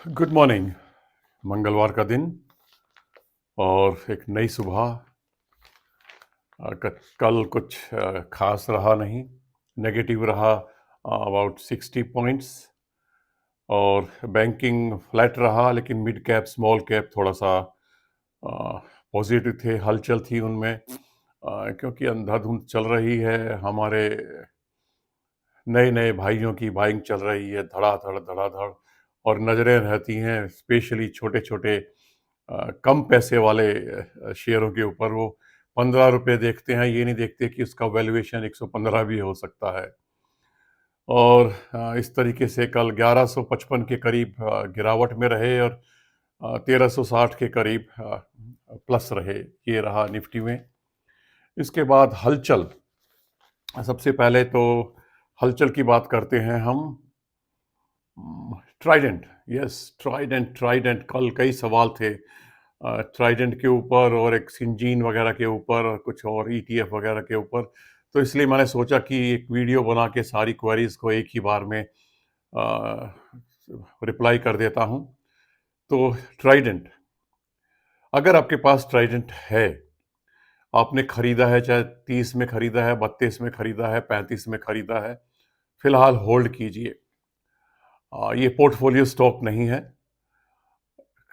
Good morning. मंगलवार का दिन और एक नई सुबह। कल कुछ खास रहा नहीं। नेगेटिव रहा अबाउट 60 पॉइंट्स। और बैंकिंग फ्लैट रहा, लेकिन मिड कैप स्मॉल कैप थोड़ा सा पॉजिटिव थे, हलचल थी उनमें। क्योंकि अंधाधुंध चल रही है, हमारे नए नए भाइयों की बाइंग चल रही है, धड़ाधड़ धड़ाधड़। और नज़रें रहती हैं स्पेशली छोटे छोटे कम पैसे वाले शेयरों के ऊपर। वो 15 रुपये देखते हैं, ये नहीं देखते कि उसका वैल्यूएशन 115 भी हो सकता है। और इस तरीके से कल 1155 के करीब गिरावट में रहे और 1360 के करीब प्लस रहे। ये रहा निफ्टी में। इसके बाद हलचल। सबसे पहले तो हलचल की बात करते हैं हम। ट्राइडेंट, यस, ट्राइडेंट ट्राइडेंट कल कई सवाल थे ट्राइडेंट के ऊपर और एक सिंजीन वगैरह के ऊपर और कुछ और ईटीएफ वगैरह के ऊपर। तो इसलिए मैंने सोचा कि एक वीडियो बना के सारी क्वेरीज को एक ही बार में रिप्लाई कर देता हूं। तो ट्राइडेंट, अगर आपके पास ट्राइडेंट है, आपने खरीदा है, चाहे 30 में खरीदा है, 32 में खरीदा है, 35 में खरीदा है, फिलहाल होल्ड कीजिए। ये पोर्टफोलियो स्टॉक नहीं है,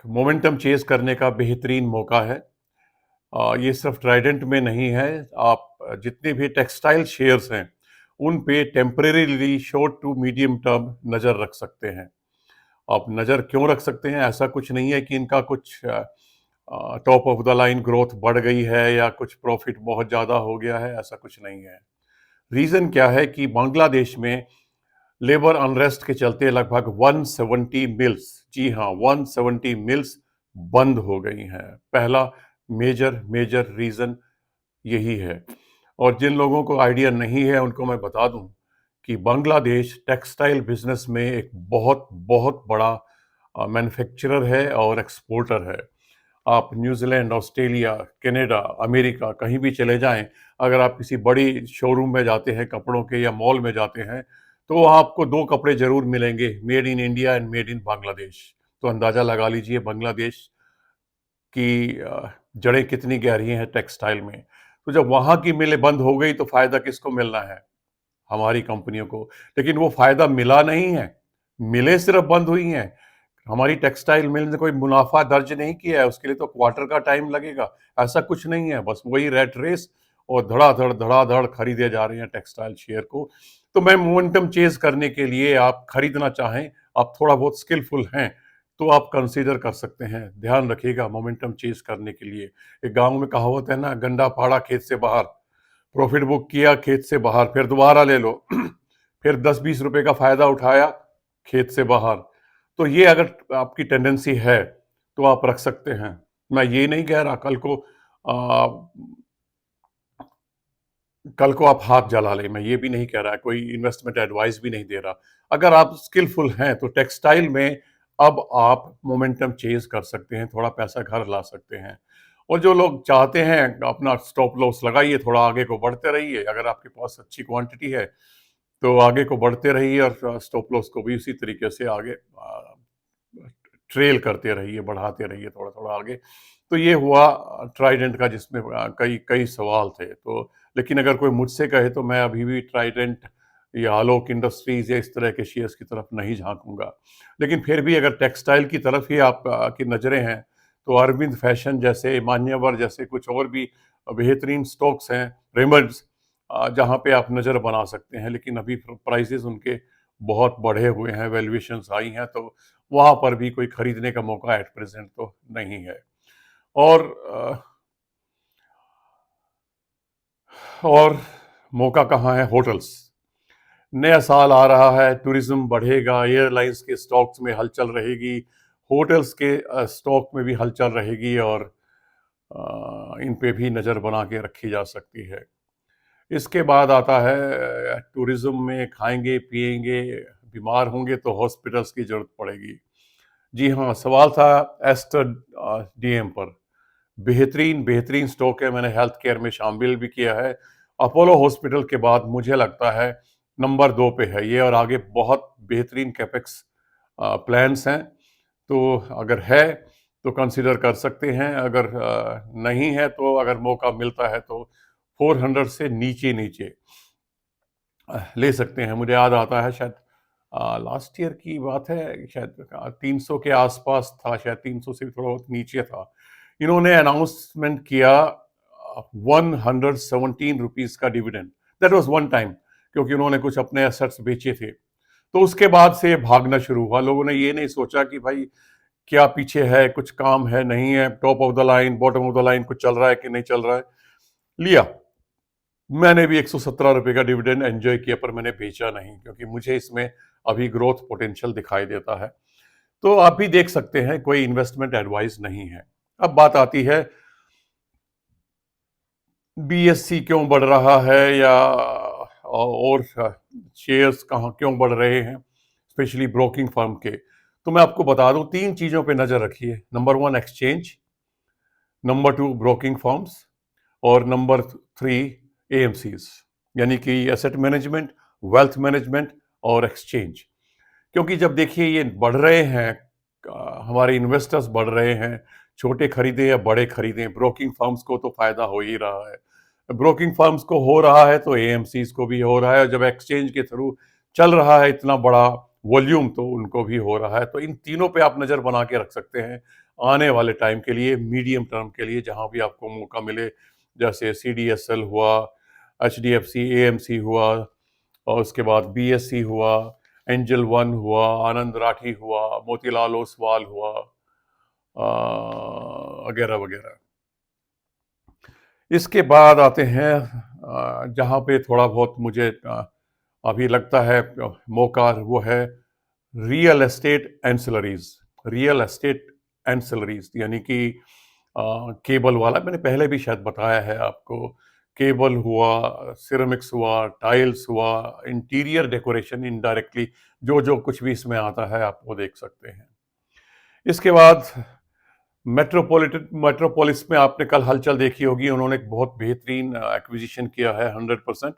मोमेंटम चेज करने का बेहतरीन मौका है। ये सिर्फ ट्राइडेंट में नहीं है, आप जितने भी टेक्सटाइल शेयर्स हैं उन पे temporarily short to medium term नज़र रख सकते हैं। आप नज़र क्यों रख सकते हैं? ऐसा कुछ नहीं है कि इनका कुछ top of the line growth बढ़ गई है या कुछ प्रॉफिट बहुत ज़्यादा हो गया है, ऐसा कुछ नहीं है। रीज़न क्या है कि बांग्लादेश में लेबर अनरेस्ट के चलते लगभग 170 मिल्स, जी हाँ 170 मिल्स बंद हो गई हैं। पहला मेजर मेजर रीज़न यही है। और जिन लोगों को आइडिया नहीं है उनको मैं बता दूं कि बांग्लादेश टेक्सटाइल बिजनेस में एक बहुत बहुत बड़ा मैन्युफैक्चरर है और एक्सपोर्टर है। आप न्यूजीलैंड, ऑस्ट्रेलिया, कनाडा, अमेरिका कहीं भी चले जाएं, अगर आप किसी बड़ी शोरूम में जाते हैं कपड़ों के या मॉल में जाते हैं, तो वहाँ आपको दो कपड़े जरूर मिलेंगे, made in India and made in Bangladesh. तो अंदाज़ा लगा लीजिए बांग्लादेश की जड़ें कितनी गहरी हैं टेक्सटाइल में। तो जब वहाँ की मिलें बंद हो गई तो फ़ायदा किसको मिलना है? हमारी कंपनियों को। लेकिन वो फ़ायदा मिला नहीं है, मिलें सिर्फ बंद हुई हैं। हमारी टेक्सटाइल मिल ने कोई मुनाफा दर्ज नहीं किया है, उसके लिए तो क्वार्टर का टाइम लगेगा। ऐसा कुछ नहीं है, बस वही रैट रेस और धड़ाधड़ धड़ाधड़ खरीदे जा रहे हैं टेक्सटाइल शेयर को। तो मैं मोमेंटम चेज़ करने के लिए, आप खरीदना चाहें, आप थोड़ा बहुत स्किलफुल हैं, तो आप कंसीडर कर सकते हैं। ध्यान रखिएगा मोमेंटम चेज़ करने के लिए। एक गाँव में कहावत है ना, गंडा फाड़ा खेत से बाहर। प्रॉफिट बुक किया खेत से बाहर, फिर दोबारा ले लो फिर 10-20 रुपए का फायदा उठाया खेत से बाहर। तो ये अगर आपकी टेंडेंसी है तो आप रख सकते हैं। मैं ये नहीं कह रहा कल को आप हाथ जला लें, मैं ये भी नहीं कह रहा, कोई इन्वेस्टमेंट एडवाइस भी नहीं दे रहा। अगर आप स्किलफुल हैं तो टेक्सटाइल में अब आप मोमेंटम चेज कर सकते हैं, थोड़ा पैसा घर ला सकते हैं। और जो लोग चाहते हैं अपना स्टॉप लॉस लगाइए, थोड़ा आगे को बढ़ते रहिए। अगर आपके पास अच्छी क्वांटिटी है तो आगे को बढ़ते रहिए और स्टॉप लॉस को भी उसी तरीके से आगे ट्रेल करते रहिए, बढ़ाते रहिए थोड़ा थोड़ा आगे। तो ये हुआ ट्राइडेंट का, जिसमें कई कई सवाल थे। तो लेकिन अगर कोई मुझसे कहे तो मैं अभी भी ट्राइडेंट या आलोक इंडस्ट्रीज या इस तरह के शेयर्स की तरफ नहीं झांकूंगा। लेकिन फिर भी अगर टेक्सटाइल की तरफ ही आप की नज़रें हैं तो अरविंद फैशन जैसे, मान्यवर जैसे कुछ और भी बेहतरीन स्टॉक्स हैं, रेमंड्स, जहाँ पे आप नज़र बना सकते हैं। लेकिन अभी प्राइसेस उनके बहुत बढ़े हुए हैं, वैल्यूएशंस हाई हैं, तो वहाँ पर भी कोई खरीदने का मौका एट प्रेजेंट तो नहीं है। और और मौका कहाँ है? होटल्स। नया साल आ रहा है, टूरिज्म बढ़ेगा, एयरलाइंस के स्टॉक्स में हलचल रहेगी, होटल्स के स्टॉक में भी हलचल रहेगी और इन पे भी नज़र बना के रखी जा सकती है। इसके बाद आता है टूरिज्म में खाएंगे पिएंगे, बीमार होंगे तो हॉस्पिटल्स की जरूरत पड़ेगी। जी हाँ, सवाल था एस्टर डीएम पर। बेहतरीन बेहतरीन स्टॉक है, मैंने हेल्थ केयर में शामिल भी किया है। अपोलो हॉस्पिटल के बाद मुझे लगता है नंबर 2 पे है ये, और आगे बहुत बेहतरीन कैपेक्स प्लान्स हैं। तो अगर है तो कंसीडर कर सकते हैं, अगर नहीं है तो अगर मौका मिलता है तो 400 से नीचे-नीचे ले सकते हैं। मुझे याद आता है शायद लास्ट ईयर की बात है, शायद 300 के आसपास था, शायद 300 से भी थोड़ा बहुत नीचे था। इन्होंने अनाउंसमेंट किया 117 रुपीज़ का dividend. That was one time, क्योंकि उन्होंने कुछ अपने एसेट्स बेचे थे। तो उसके बाद से भागना शुरू हुआ। लोगों ने ये नहीं सोचा कि भाई क्या पीछे है, कुछ काम है, नहीं है, top of the line, bottom of the line कुछ चल रहा है कि नहीं चल रहा है। लिया। मैंने भी 117 रुपए का डिविडेंड एंजॉय किया, पर मैंने बेचा नहीं, क्योंकि मुझे इसमें अभी ग्रोथ पोटेंशियल दिखाई देता है। तो आप भी देख सकते हैं, कोई इन्वेस्टमेंट एडवाइस नहीं है। अब बात आती है बीएससी क्यों बढ़ रहा है, या और शेयर्स कहाँ क्यों बढ़ रहे हैं, स्पेशली ब्रोकिंग फर्म के। तो मैं आपको बता दूं, 3 चीज़ों पे नज़र रखिए। Number 1 exchange, number 2 broking firms, और नंबर 3 एएमसीज, यानी कि एसेट मैनेजमेंट, वेल्थ मैनेजमेंट और एक्सचेंज। क्योंकि जब देखिए ये बढ़ रहे हैं, हमारे इन्वेस्टर्स बढ़ रहे हैं, छोटे खरीदें या बड़े खरीदें, ब्रोकिंग फर्म्स को तो फायदा हो ही रहा है। ब्रोकिंग फर्म्स को हो रहा है तो एएमसीज को भी हो रहा है, और जब एक्सचेंज के थ्रू चल रहा है इतना बड़ा वॉल्यूम तो उनको भी हो रहा है। तो इन तीनों पे आप नज़र बना के रख सकते हैं आने वाले टाइम के लिए, मीडियम टर्म के लिए, जहां भी आपको मौका मिले। जैसे सीडीएसएल हुआ, एचडीएफसी, एएमसी हुआ, और उसके बाद बीएससी हुआ, एंजल वन हुआ, आनंद राठी हुआ, मोतीलाल ओसवाल हुआ, वगैरह वगैरह। इसके बाद आते हैं जहाँ पे थोड़ा बहुत मुझे अभी लगता है मौका, वो है real estate ancillaries. Real estate ancillaries यानी कि केबल वाला, मैंने पहले भी शायद बताया है आपको। केबल हुआ, सिरेमिक्स हुआ, टाइल्स हुआ, इंटीरियर डेकोरेशन, इनडायरेक्टली जो जो कुछ भी इसमें आता है आप वो देख सकते हैं। इसके बाद मेट्रोपोलिस में आपने कल हलचल देखी होगी, उन्होंने एक बहुत बेहतरीन एक्विजिशन किया है। 100%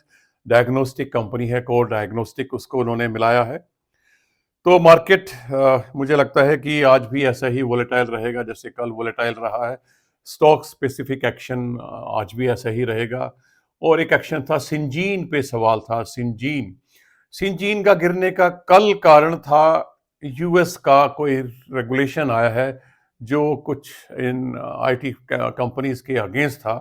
डायग्नोस्टिक कंपनी है, कोर डायग्नोस्टिक, उसको उन्होंने मिलाया है। तो मार्केट मुझे लगता है कि आज भी ऐसा ही वोलेटाइल रहेगा जैसे कल वोलेटाइल रहा है। स्टॉक स्पेसिफिक एक्शन आज भी ऐसा ही रहेगा। और एक एक्शन था सिंजीन पे, सवाल था सिंजीन। सिंजीन का गिरने का कल कारण था यूएस का कोई रेगुलेशन आया है जो कुछ इन आईटी कंपनीज के अगेंस्ट था,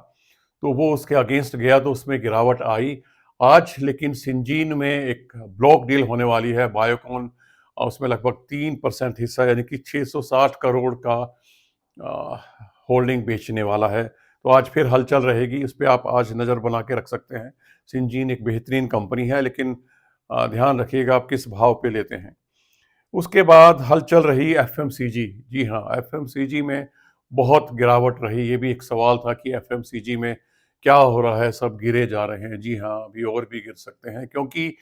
तो वो उसके अगेंस्ट गया तो उसमें गिरावट आई आज। लेकिन सिंजीन में एक ब्लॉक डील होने वाली है, बायोकॉन, और उसमें लगभग 3% हिस्सा यानी कि 660 करोड़ का होल्डिंग बेचने वाला है। तो आज फिर हलचल रहेगी, इस पर आप आज नज़र बना के रख सकते हैं। सिंजीन एक बेहतरीन कंपनी है, लेकिन ध्यान रखिएगा आप किस भाव पे लेते हैं। उसके बाद हलचल रही एफएमसीजी। जी हाँ, एफएमसीजी में बहुत गिरावट रही। ये भी एक सवाल था कि एफएमसीजी में क्या हो रहा है, सब गिरे जा रहे हैं। जी हाँ, अभी और भी गिर सकते हैं, क्योंकि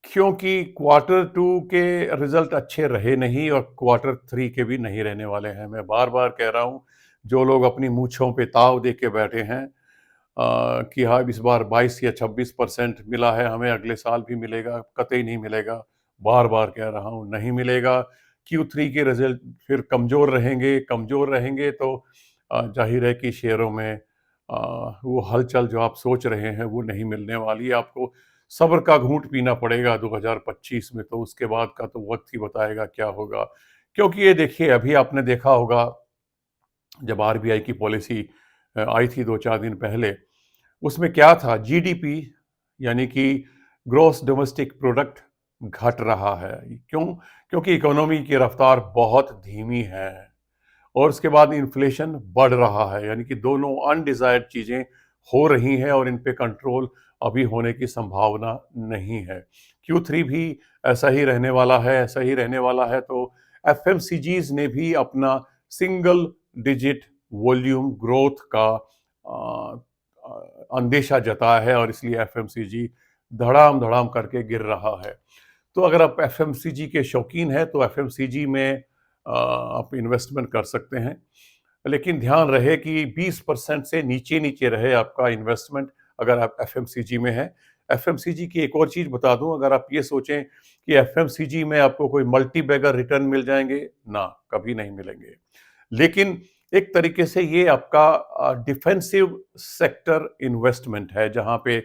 क्योंकि क्वार्टर 2 के रिजल्ट अच्छे रहे नहीं, और क्वार्टर 3 के भी नहीं रहने वाले हैं। मैं बार बार कह रहा हूँ, जो लोग अपनी मूछों पे ताव दे के बैठे हैं कि हाँ इस बार 22 या 26% मिला है हमें, अगले साल भी मिलेगा, कतई नहीं मिलेगा। बार बार कह रहा हूँ, नहीं मिलेगा। Q3 के रिजल्ट फिर कमज़ोर रहेंगे तो जाहिर है कि शेयरों में वो हलचल जो आप सोच रहे हैं वो नहीं मिलने वाली। आपको सब्र का घूंट पीना पड़ेगा 2025 में, तो उसके बाद का तो वक्त ही बताएगा क्या होगा। क्योंकि ये देखिए, अभी आपने देखा होगा जब आरबीआई की पॉलिसी आई थी 2-4 दिन पहले, उसमें क्या था, जीडीपी यानी कि ग्रॉस डोमेस्टिक प्रोडक्ट घट रहा है। क्यों? क्योंकि इकोनॉमी की रफ्तार बहुत धीमी है, और उसके बाद इन्फ्लेशन बढ़ रहा है, यानी कि दोनों अनडिजायर्ड चीज़ें हो रही हैं, और इन पे कंट्रोल अभी होने की संभावना नहीं है। Q3 भी ऐसा ही रहने वाला है, ऐसा ही रहने वाला है। तो एफएमसीजीज ने भी अपना सिंगल डिजिट वॉल्यूम ग्रोथ का अंदेशा जताया है, और इसलिए एफएमसीजी धड़ाम धड़ाम करके गिर रहा है। तो अगर आप एफएमसीजी के शौकीन हैं तो एफएमसीजी में आप इन्वेस्टमेंट कर सकते हैं, लेकिन ध्यान रहे कि 20% से नीचे नीचे रहे आपका इन्वेस्टमेंट, अगर आप एफएमसीजी में हैं। एफएमसीजी की एक और चीज़ बता दूँ, अगर आप ये सोचें कि एफएमसीजी में आपको कोई मल्टी बैगर रिटर्न मिल जाएँगे, ना, कभी नहीं मिलेंगे। लेकिन एक तरीके से ये आपका डिफेंसिव सेक्टर इन्वेस्टमेंट है, जहाँ पे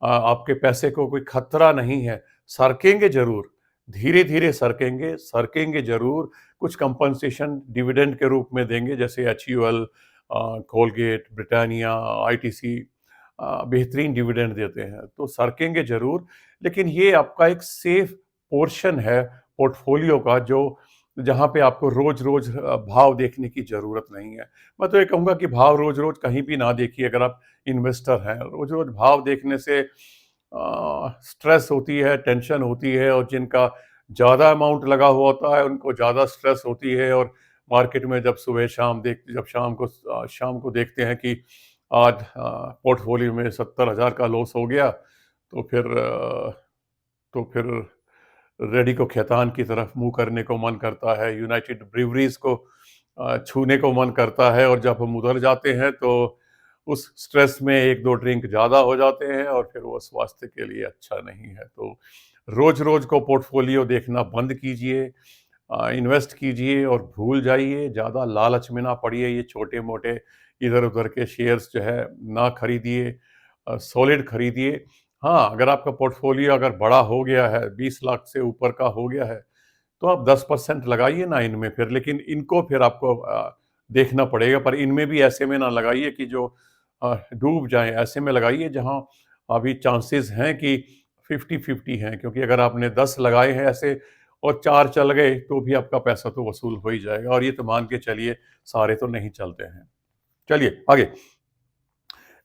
आपके पैसे को कोई खतरा नहीं है। सरकेंगे ज़रूर, धीरे-धीरे सरकेंगे, सरकेंगे ज़रूर, कुछ कंपनसेशन डिविडेंड के रूप में देंगे, जैसे एचयूएल, कोलगेट, ब्रिटानिया, आईटीसी बेहतरीन डिविडेंड देते हैं, तो सरकेंगे ज़रूर, लेकिन ये आपका एक सेफ पोर्शन है पोर्टफोलियो का, जो जहाँ पे आपको रोज़-रोज़ भाव देखने की ज़रूरत नहीं है। मैं तो ये कहूँगा कि भाव रोज़-रोज़ कहीं भी ना देखिए अगर आप इन्वेस्टर हैं। रोज़-रोज़ भाव देखने से स्ट्रेस होती है, टेंशन होती है, और जिनका ज़्यादा अमाउंट लगा हुआ होता है, उनको ज़्यादा स्ट्रेस होती है, और मार्केट में जब सुबह-शाम जब शाम को देखते हैं कि आज पोर्टफोलियो में 70,000 का लॉस हो गया, तो फिर रेडी को खैतान की तरफ मुँह करने को मन करता है, यूनाइटेड ब्रीवरीज़ को छूने को मन करता है, और जब हम उधर जाते हैं तो उस स्ट्रेस में 1-2 ड्रिंक ज़्यादा हो जाते हैं, और फिर वो स्वास्थ्य के लिए अच्छा नहीं है। तो रोज़-रोज़ को पोर्टफोलियो देखना बंद कीजिए, इन्वेस्ट कीजिए और भूल जाइए, ज़्यादा लालच में ना पड़िए, ये छोटे-मोटे इधर-उधर के शेयर्स जो है ना खरीदिए, सॉलिड खरीदिए। हाँ, अगर आपका पोर्टफोलियो अगर बड़ा हो गया है, 20 लाख से ऊपर का हो गया है, तो आप 10% लगाइए ना इनमें फिर, लेकिन इनको फिर आपको देखना पड़ेगा, पर इनमें भी ऐसे में ना लगाइए कि जो डूब जाएँ, ऐसे में लगाइए जहाँ अभी चांसेस हैं कि 50-50 हैं, क्योंकि अगर आपने 10 लगाए हैं ऐसे और 4 चल गए, तो भी आपका पैसा तो वसूल हो ही जाएगा, और ये तो मान के चलिए सारे तो नहीं चलते हैं। चलिए आगे,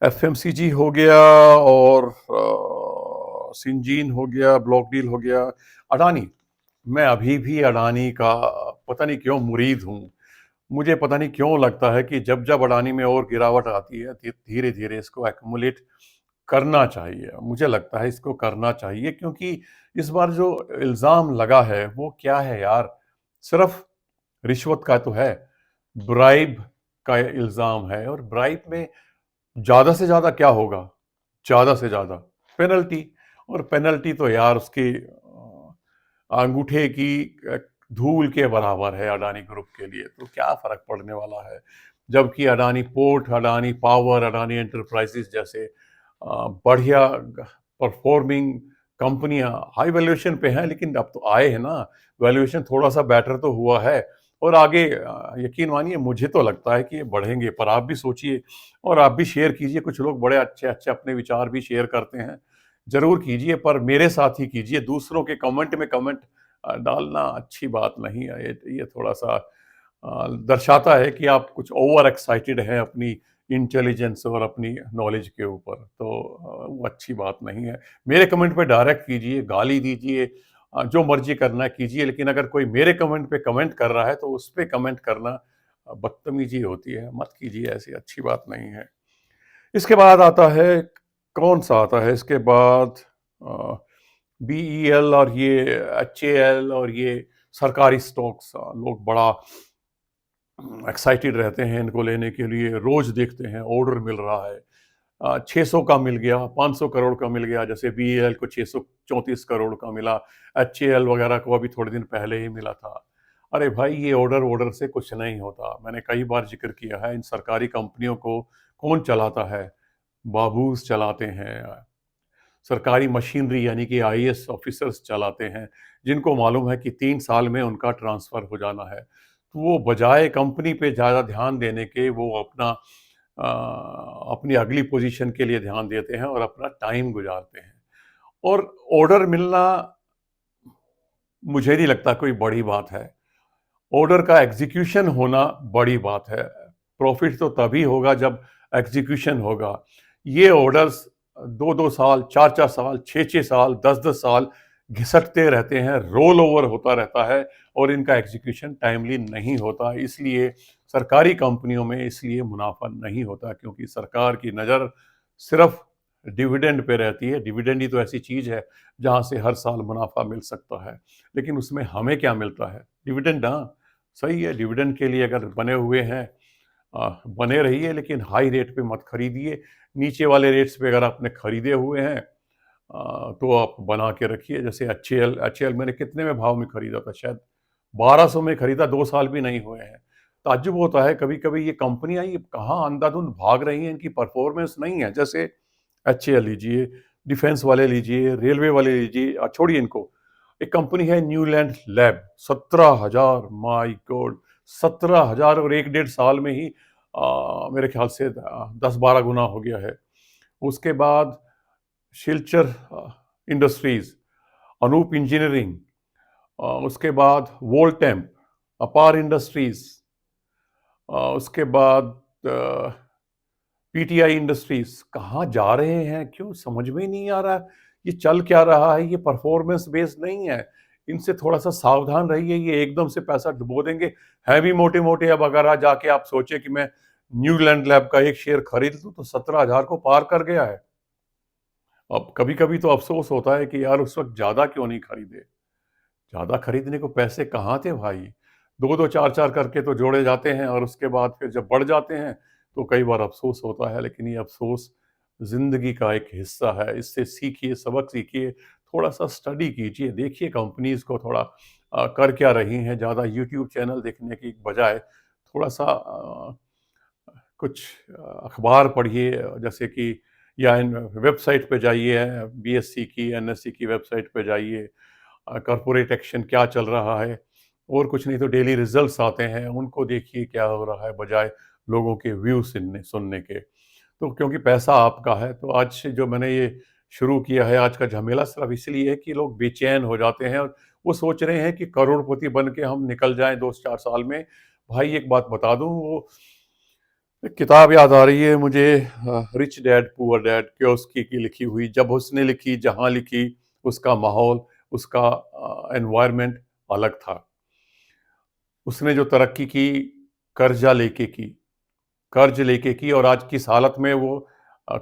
एफएमसीजी हो गया, और सिंजीन हो गया, ब्लॉक डील हो गया, अडानी। मैं अभी भी अडानी का पता नहीं क्यों मुरीद हूँ। मुझे पता नहीं क्यों लगता है कि जब-जब अडानी में और गिरावट आती है, धीरे-धीरे इसको एक्युमुलेट करना चाहिए। मुझे लगता है इसको करना चाहिए, क्योंकि इस बार जो इल्ज़ाम लगा है, वो क्या है यार? सिर्फ़ रिश्वत का तो है, ब्राइब का इल्ज़ाम है, और ब्राइब में ज़्यादा से ज़्यादा क्या होगा? ज़्यादा से ज़्यादा पेनल्टी, और पेनल्टी तो यार उसकी अंगूठे की धूल के बराबर है अडानी ग्रुप के लिए, तो क्या फ़र्क पड़ने वाला है? जबकि Adani port, Adani power, Adani enterprises जैसे बढ़िया परफ़ॉर्मिंग कंपनियाँ हाई वैल्यूएशन पे हैं, लेकिन अब तो आए हैं ना, वैल्यूएशन थोड़ा-सा बेटर तो हुआ है, और आगे यकीन मानिए मुझे तो लगता है कि ये बढ़ेंगे, पर आप भी सोचिए और आप भी शेयर कीजिए। कुछ लोग बड़े अच्छे-अच्छे अपने विचार भी शेयर करते हैं, ज़रूर कीजिए, पर मेरे साथ ही कीजिए। दूसरों के कमेंट में कमेंट डालना अच्छी बात नहीं है। ये थोड़ा-सा दर्शाता है कि आप कुछ ओवर एक्साइटेड हैं अपनी इंटेलिजेंस और अपनी नॉलेज के ऊपर, तो वो अच्छी बात नहीं है। मेरे कमेंट पे डायरेक्ट कीजिए, गाली दीजिए, जो मर्ज़ी करना है कीजिए, लेकिन अगर कोई मेरे कमेंट पे कमेंट कर रहा है, तो उस पे कमेंट करना बदतमीज़ी होती है, मत कीजिए, ऐसी अच्छी बात नहीं है। इसके बाद आता है, कौन-सा आता है इसके बाद, अ, बीईएल और ये एचएएल और ये सरकारी स्टॉक्स, लोग बड़ा एक्साइटेड रहते हैं इनको लेने के लिए, रोज़ देखते हैं ऑर्डर मिल रहा है। 600 का मिल गया, 500 करोड़ का मिल गया, जैसे बीईएल को 634 करोड़ का मिला, एचएएल वगैरह को अभी थोड़े दिन पहले ही मिला था। अरे भाई, ये ऑर्डर से कुछ नहीं होता। मैंने कई बार ज़िक्र किया है, इन सरकारी कंपनियों को कौन चलाता है? बाबूस चलाते हैं, सरकारी मशीनरी यानी कि आईएएस ऑफिसर्स चलाते हैं, जिनको मालूम है कि 3 साल में उनका ट्रांसफ़र हो जाना है। तो वो बजाय कंपनी पे ज़्यादा ध्यान देने के, वो अपनी अगली पोज़ीशन के लिए ध्यान देते हैं और अपना टाइम गुज़ारते हैं। और ऑर्डर मिलना मुझे नहीं लगता कोई बड़ी बात है। ऑर्डर का एग्ज़ीक्यूशन होना बड़ी बात है। प्रॉफ़िट तो तभी होगा जब एग्ज़ीक्यूशन होगा। ये ऑर्डर्स 2-2 साल, 4-4 साल, 6-6 साल, 10-10 साल घिसटते रहते हैं, रोल ओवर होता रहता है, और इनका एग्ज़ीक्यूशन टाइमली नहीं होता। इसलिए सरकारी कंपनियों में इसलिए मुनाफ़ा नहीं होता, क्योंकि सरकार की नज़र सिर्फ़ डिविडेंड पे रहती है। डिविडेंड ही तो ऐसी चीज़ है जहाँ से हर साल मुनाफ़ा मिल सकता है। लेकिन उसमें हमें क्या मिलता है? डिविडेंड, हाँ। सही है, डिविडेंड के लिए अगर बने हुए हैं, बने रहिए, लेकिन हाई रेट पे मत खरीदिए। नीचे वाले रेट्स पे अगर आपने खरीदे हुए हैं, तो आप बना के रखिए। जैसे एचएएल मैंने कितने में भाव में खरीदा था, शायद 1200 में खरीदा, 2 साल भी नहीं हुए हैं। ताज्जुब होता है कभी कभी ये कंपनियां ये कहाँ अंधाधुंध भाग रही हैं, इनकी परफॉर्मेंस नहीं है। जैसे एचएएल लीजिए, डिफेंस वाले लीजिए, रेलवे वाले लीजिए, छोड़िए इनको। एक कंपनी है न्यूलैंड लैब, 17,000, माई गॉड, 17,000, और 1 डेढ़ साल में ही मेरे ख्याल से 10-12 गुना हो गया है। उसके बाद शिलचर इंडस्ट्रीज, अनूप इंजीनियरिंग, उसके बाद वोल्टेम, अपार इंडस्ट्रीज, उसके बाद पीटीआई इंडस्ट्रीज। कहाँ जा रहे हैं, क्यों समझ में ही नहीं आ रहा है। ये चल क्या रहा है, ये परफॉर्मेंस बेस्ड नहीं है। इनसे थोड़ा सा सावधान रहिए, ये एकदम से पैसा डुबो देंगे। है भी मोटे मोटे। अब अगर आज जाके आप सोचे कि मैं न्यूलैंड लैब का एक शेयर खरीद लूं तो 17,000 को पार कर गया है। अब कभी कभी तो अफसोस होता है कि यार उस वक्त ज्यादा क्यों नहीं खरीदे। ज्यादा खरीदने को पैसे कहाँ थे भाई। दो दो चार चार करके तो जोड़े जाते हैं, और उसके बाद फिर जब बढ़ जाते हैं तो कई बार अफसोस होता है। लेकिन ये अफसोस जिंदगी का एक हिस्सा है। इससे सीखिए, सबक सीखिए, थोड़ा सा स्टडी कीजिए, देखिए कंपनीज को थोड़ा कर क्या रही हैं। ज़्यादा यूट्यूब चैनल देखने की बजाय थोड़ा सा कुछ अखबार पढ़िए, जैसे कि या इन वेबसाइट पे जाइए, बीएससी की, एनएससी की वेबसाइट पे जाइए, कॉरपोरेट एक्शन क्या चल रहा है। और कुछ नहीं तो डेली रिजल्ट्स आते हैं, उनको देखिए क्या हो रहा है, बजाय लोगों के व्यू सुनने सुनने के। तो क्योंकि पैसा आपका है, तो आज से जो मैंने ये शुरू किया है, आज का झमेला सिर्फ इसलिए है कि लोग बेचैन हो जाते हैं और वो सोच रहे हैं कि करोड़पति बन के हम निकल जाएं 2-4 साल में। भाई एक बात बता दूं, वो एक किताब याद आ रही है मुझे, rich dad poor dad, Kiyosaki की लिखी हुई। जब उसने लिखी, जहां लिखी, उसका माहौल, उसका एनवायरनमेंट अलग था। उसने जो तरक्की की, कर्जा लेके की, कर्ज लेके की, और आज किस हालत में वो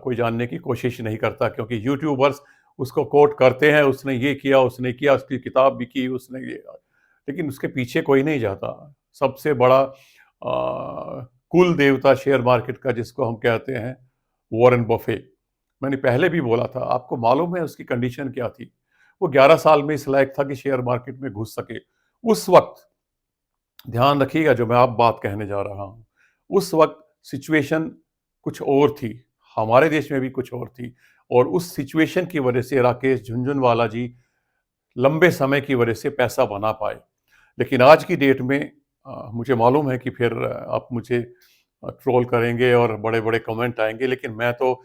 कोई जानने की कोशिश नहीं करता, क्योंकि यूट्यूबर्स उसको कोट करते हैं, उसने ये किया, उसने किया, उसकी किताब भी की, उसने ये। लेकिन उसके पीछे कोई नहीं जाता। सबसे बड़ा कुल देवता शेयर मार्केट का जिसको हम कहते हैं, वॉरेन बफे। मैंने पहले भी बोला था, आपको मालूम है उसकी कंडीशन क्या थी। वो 11 साल में इस लायक था कि शेयर मार्केट में घुस सके। उस वक्त, ध्यान रखिएगा जो मैं आप बात कहने जा रहा हूं, उस वक्त सिचुएशन कुछ और थी, हमारे देश में भी कुछ और थी। और उस सिचुएशन की वजह से राकेश झुनझुनवाला जी लंबे समय की वजह से पैसा बना पाए। लेकिन आज की डेट में मुझे मालूम है कि फिर आप मुझे ट्रोल करेंगे और बड़े बड़े कमेंट आएंगे, लेकिन मैं तो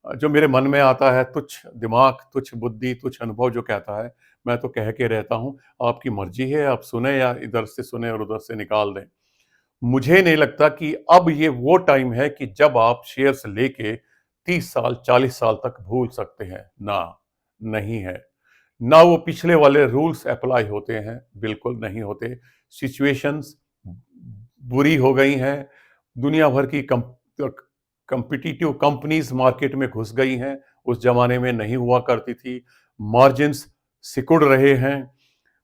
जो मेरे मन में आता है, तुच्छ दिमाग, तुच्छ बुद्धि, तुच्छ अनुभव जो कहता है, मैं तो कह के रहता हूँ। आपकी मर्जी है, आप सुने या इधर से सुने और उधर से निकाल दें। मुझे नहीं लगता कि अब ये वो टाइम है कि जब आप शेयर्स लेके 30 साल, 40 साल तक भूल सकते हैं ना। नहीं है। ना वो पिछले वाले रूल्स अप्लाई होते हैं, बिल्कुल नहीं होते। सिचुएशंस बुरी हो गई हैं। दुनिया भर की कंपिटिटिव कंपनीज मार्केट में घुस गई हैं, उस जमाने में नहीं हुआ करती थी। मार्जिन्स सिकुड़ रहे हैं।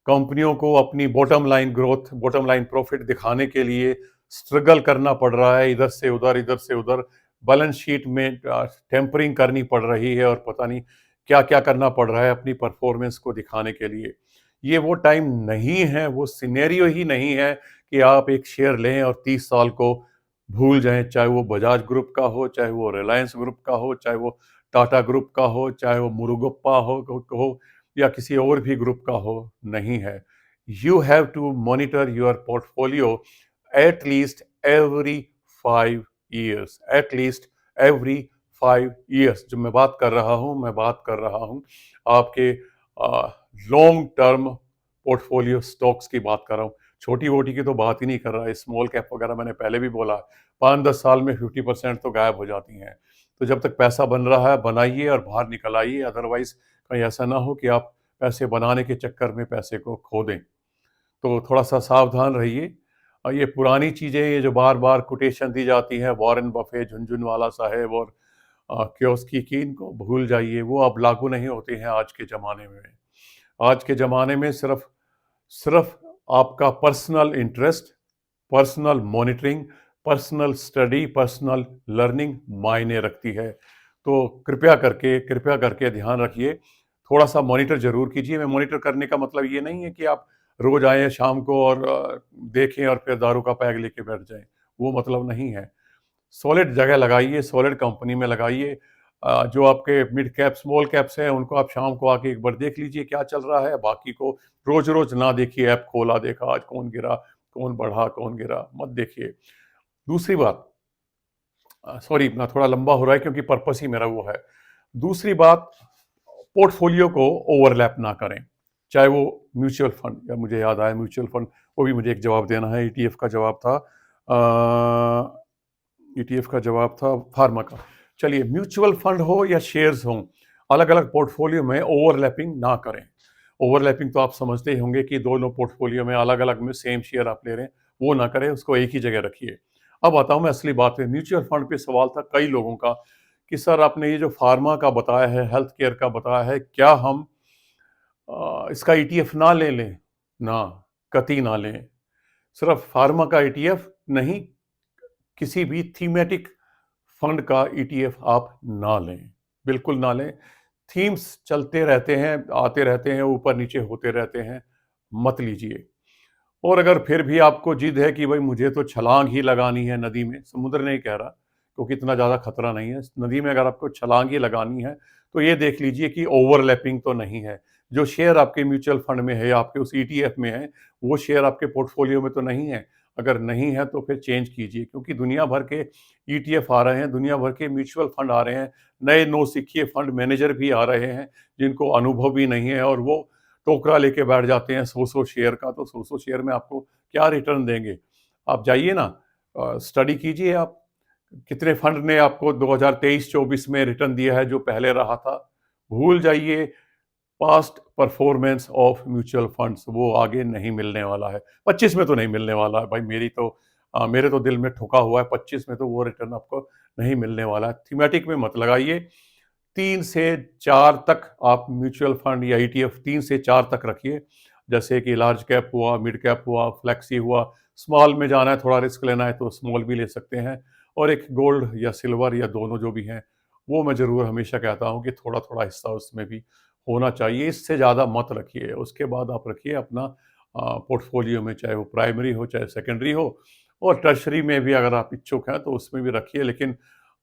कंपनियों को अपनी bottom line growth, bottom line profit दिखाने के लिए स्ट्रगल करना पड़ रहा है, इधर से उधर, इधर से उधर। बैलेंस शीट में टेम्परिंग करनी पड़ रही है, और पता नहीं क्या क्या करना पड़ रहा है अपनी परफॉर्मेंस को दिखाने के लिए। ये वो टाइम नहीं है, वो सिनेरियो ही नहीं है कि आप एक शेयर लें और 30 साल को भूल जाएं। चाहे वो बजाज ग्रुप का हो, चाहे वो रिलायंस ग्रुप का हो, चाहे वो टाटा ग्रुप का हो, चाहे वो मुरुगप्पा हो या किसी और भी ग्रुप का हो। नहीं है। You have to monitor your portfolio at least every 5 years, at least every 5 years। जो मैं बात कर रहा हूँ, मैं बात कर रहा हूँ आपके लॉन्ग टर्म पोर्टफोलियो स्टॉक्स की बात कर रहा हूँ। छोटी वोटी की तो बात ही नहीं कर रहा। स्मॉल कैप वगैरह मैंने पहले भी बोला, 5-10 साल में 50% तो गायब हो जाती हैं। तो जब तक पैसा बन रहा है, बनाइए और बाहर निकल आइए। अदरवाइज कहीं ऐसा ना हो कि आप पैसे बनाने के चक्कर में पैसे को खो दें। तो थोड़ा सा सावधान रहिए। और ये पुरानी चीज़ें, ये जो बार बार कोटेशन दी जाती हैं, वॉरेन बफे, झुनझुनवाला साहेब और क्योस्की की, इनको भूल जाइए। वो अब लागू नहीं होते हैं आज के ज़माने में। आज के ज़माने में सिर्फ सिर्फ आपका personal interest, personal monitoring, personal study, personal learning मायने रखती है। तो कृपया करके ध्यान रखिए। थोड़ा-सा मॉनिटर ज़रूर कीजिए। मैं मॉनिटर करने का मतलब ये नहीं है कि आप रोज़ आएँ शाम को और देखें और फिर दारू का पैक लेके बैठ जाएँ, वो मतलब नहीं है। सॉलिड जगह लगाइए, सॉलिड कंपनी में लगाइए। जो आपके मिड कैप, स्मॉल कैप्स हैं, उनको आप शाम को आके एक बार देख लीजिए क्या चल रहा है। बाकी को रोज़-रोज़ ना देखिए, ऐप खोला, देखा आज कौन गिरा, कौन बढ़ा, कौन गिरा, मत देखिए। दूसरी बात, सॉरी मैं थोड़ा लंबा हो रहा है क्योंकि पर्पस ही मेरा वो है। दूसरी बात, पोर्टफोलियो को ओवरलैप ना करें, चाहे वो म्यूचुअल फंड, या मुझे याद आया म्यूचुअल फंड, वो भी मुझे एक जवाब देना है। ईटीएफ का जवाब था ईटीएफ का जवाब था फार्मा का। चलिए, म्यूचुअल फंड हो या शेयर्स हों, अलग अलग पोर्टफोलियो में ओवरलैपिंग ना करें। ओवरलैपिंग तो आप समझते ही होंगे कि दोनों पोर्टफोलियो में अलग अलग में सेम शेयर आप ले रहे हैं, वो ना करें, उसको एक ही जगह रखिए। अब आता हूँ मैं असली बात पे। म्यूचुअल फंड पे सवाल था कई लोगों का कि सर आपने ये जो फार्मा का बताया है, हेल्थ केयर का बताया है, क्या हम इसका ईटीएफ ना ले लें? ना, कतई ना लें। सिर्फ फार्मा का ईटीएफ नहीं, किसी भी थीमेटिक फंड का ईटीएफ आप ना लें, बिल्कुल ना लें। थीम्स चलते रहते हैं, आते रहते हैं, ऊपर नीचे होते रहते हैं, मत लीजिए। और अगर फिर भी आपको जिद है कि भाई मुझे तो छलांग ही लगानी है नदी में, समुद्र नहीं कह रहा, क्योंकि इतना ज़्यादा खतरा नहीं है। नदी में अगर आपको छलांग ही लगानी है, तो ये देख लीजिए कि ओवरलैपिंग तो नहीं है। जो शेयर आपके म्यूचुअल फंड में है या आपके उस ईटीएफ में है, वो शेयर आपके पोर्टफोलियो में तो नहीं है। अगर नहीं है तो फिर चेंज कीजिए, क्योंकि दुनिया भर के ईटीएफ आ रहे हैं, दुनिया भर के म्यूचुअल फंड आ रहे हैं, नए नौसिखिए फंड मैनेजर भी आ रहे हैं, जिनको अनुभव भी नहीं है, और वो टोकरा लेके बैठ जाते हैं 100-100 शेयर का। तो 100-100 शेयर में आपको क्या रिटर्न देंगे? आप जाइए ना, स्टडी कीजिए आप, कितने फंड ने आपको 2023-24 में रिटर्न दिया है जो पहले रहा था। भूल जाइए past performance of mutual funds, वो आगे नहीं मिलने वाला है। 25 में तो नहीं मिलने वाला है भाई, मेरे तो दिल में ठुका हुआ है, 25 में तो वो रिटर्न आपको नहीं मिलने वाला है। थीमेटिक में मत लगाइए। 3 से 4 तक आप म्यूचुअल फंड या ईटीएफ 3 से 4 तक रखिए। जैसे कि लार्ज कैप हुआ, मिड कैप हुआ, फ्लेक्सी हुआ। स्मॉल में जाना है, थोड़ा रिस्क लेना है तो स्मॉल भी ले सकते हैं। और एक गोल्ड या सिल्वर या दोनों जो भी हैं, वो मैं ज़रूर हमेशा कहता हूँ कि थोड़ा-थोड़ा हिस्सा उसमें भी होना चाहिए। इससे ज़्यादा मत रखिए। उसके बाद आप रखिए अपना पोर्टफोलियो में, चाहे वो प्राइमरी हो, चाहे सेकेंडरी हो, और टर्शरी में भी अगर आप इच्छुक हैं तो उसमें भी रखिए। लेकिन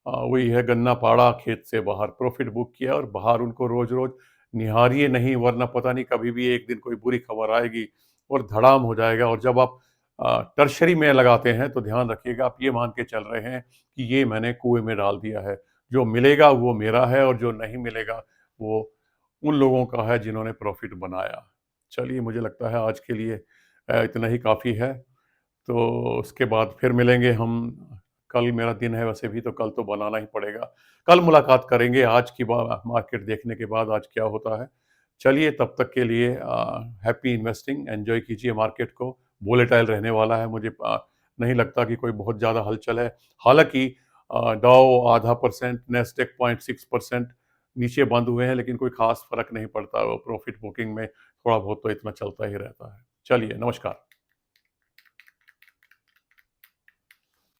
वही है, गन्ना पाड़ा खेत से बाहर, प्रॉफिट बुक किया और बाहर उनको रोज-रोज निहारिए नहीं, वरना पता नहीं कभी भी एक दिन कोई बुरी खबर आएगी और धड़ाम हो जाएगा। और जब आप टर्शरी में लगाते हैं तो ध्यान रखिएगा, आप ये मान के चल रहे हैं कि ये मैंने कुएँ में डाल दिया है। जो मिलेगा वो मेरा है और जो नहीं मिलेगा वो उन लोगों का है जिन्होंने प्रॉफिट बनाया। चलिए, मुझे लगता है आज के लिए इतना ही काफ़ी है। तो उसके बाद फिर मिलेंगे हम। कल मेरा दिन है वैसे भी, तो कल तो बनाना ही पड़ेगा। कल मुलाकात करेंगे आज की मार्केट देखने के बाद, आज क्या होता है। चलिए, तब तक के लिए हैप्पी इन्वेस्टिंग, एन्जॉय कीजिए मार्केट को। वोलेटाइल रहने वाला है, मुझे नहीं लगता कि कोई बहुत ज़्यादा हलचल है। हालाँकि डाउ आधा परसेंट, नैस्डैक 0.6% नीचे बंद हुए हैं, लेकिन कोई ख़ास फ़र्क नहीं पड़ता। प्रॉफिट बुकिंग में थोड़ा बहुत तो इतना चलता ही रहता है। चलिए, नमस्कार।